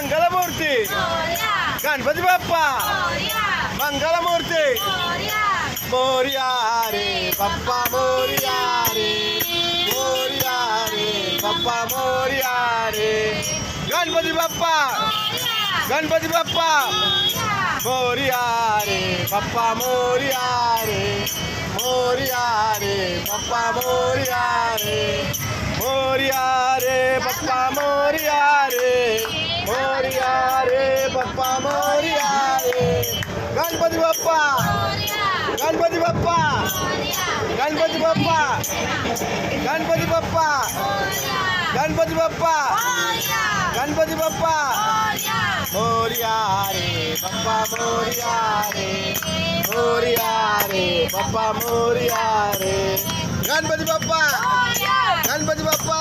Mangalmurti Ganpati Bappa Mangalmurti Morya रे Bappa Morya रे Morya रे Bappa Morya रे Ganpati Bappa Morya रे Bappa Morya रे Morya रे Bappa Morya रे Morya रे Bappa Morya रे Morya रे Bappa Morya रे Ganpati Bappa Ganpati Bappa Ganpati Bappa Ganpati Bappa Ganpati Bappa Ganpati Bappa Morya रे Bappa Morya रे Morya रे Bappa Morya रे Ganpati Bappa Ganpati Bappa